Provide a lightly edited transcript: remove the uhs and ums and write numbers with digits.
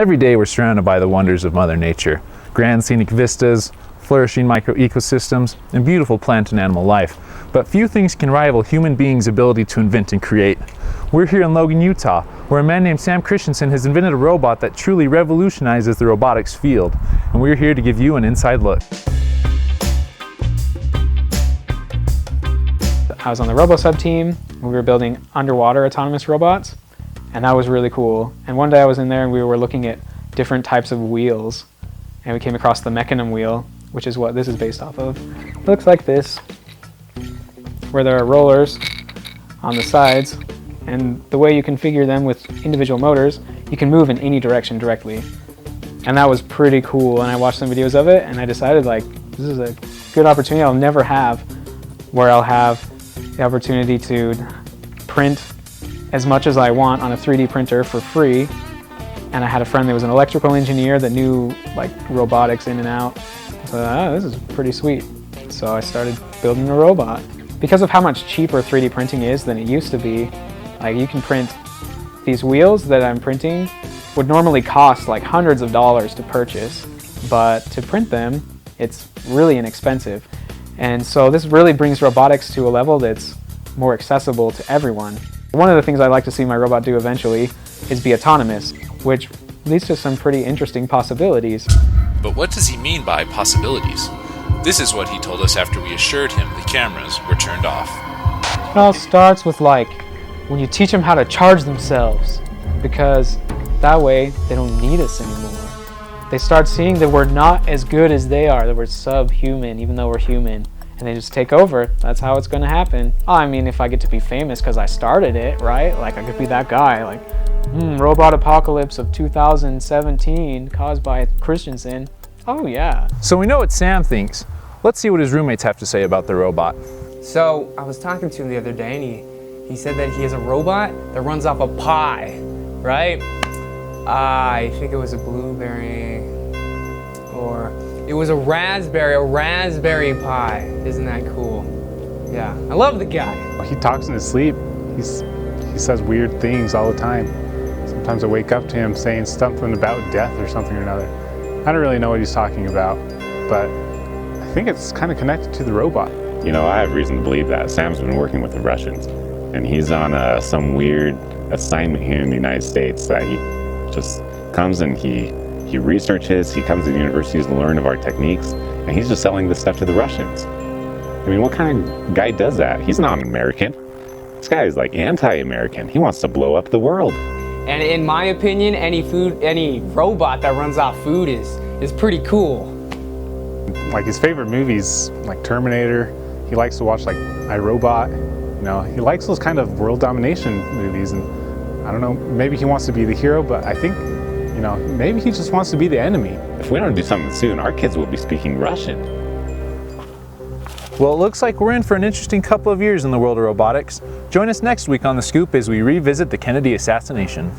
Every day we're surrounded by the wonders of Mother Nature. Grand scenic vistas, flourishing micro-ecosystems, and beautiful plant and animal life. But few things can rival human beings' ability to invent and create. We're here in Logan, Utah, where a man named Sam Christensen has invented a robot that truly revolutionizes the robotics field. And we're here to give you an inside look. I was on the RoboSub team. We were building underwater autonomous robots, and that was really cool. And one day I was in there and we were looking at different types of wheels, and we came across the mechanism wheel, which is what this is based off of. It looks like this, where there are rollers on the sides, and the way you configure them with individual motors, you can move in any direction directly. And that was pretty cool, and I watched some videos of it, and I decided, like, this is a good opportunity I'll never have, where I'll have the opportunity to print as much as I want on a 3D printer for free. And I had a friend that was an electrical engineer that knew like robotics in and out. So this is pretty sweet. So I started building a robot. Because of how much cheaper 3D printing is than it used to be, like you can print these wheels that I'm printing would normally cost like hundreds of dollars to purchase, but to print them, it's really inexpensive. And so this really brings robotics to a level that's more accessible to everyone. One of the things I'd like to see my robot do eventually is be autonomous, which leads to some pretty interesting possibilities. But what does he mean by possibilities? This is what he told us after we assured him the cameras were turned off. It all starts with like when you teach them how to charge themselves, because that way they don't need us anymore. They start seeing that we're not as good as they are, that we're subhuman even though we're human, and they just take over. That's how it's going to happen. I mean, if I get to be famous because I started it, right? Like I could be that guy, like, robot apocalypse of 2017 caused by Christensen. Oh yeah. So we know what Sam thinks. Let's see what his roommates have to say about the robot. So I was talking to him the other day, and he said that he has a robot that runs off a pie, right? I think it was a blueberry, or it was a raspberry pie. Isn't that cool? Yeah, I love the guy. He talks in his sleep. He says weird things all the time. Sometimes I wake up to him saying something about death or something or another. I don't really know what he's talking about, but I think it's kind of connected to the robot. You know, I have reason to believe that Sam's been working with the Russians, and he's on some weird assignment here in the United States that he just comes and he researches, he comes to the universities to learn of our techniques, and he's just selling this stuff to the Russians. I mean, what kind of guy does that? He's not an American. This guy is like anti-American. He wants to blow up the world. And in my opinion, any robot that runs off food is pretty cool. Like his favorite movies, like Terminator. He likes to watch like iRobot. You know, he likes those kind of world domination movies, and I don't know, maybe he wants to be the hero, but I think, you know, maybe he just wants to be the enemy. If we don't do something soon, our kids will be speaking Russian. Well, it looks like we're in for an interesting couple of years in the world of robotics. Join us next week on The Scoop as we revisit the Kennedy assassination.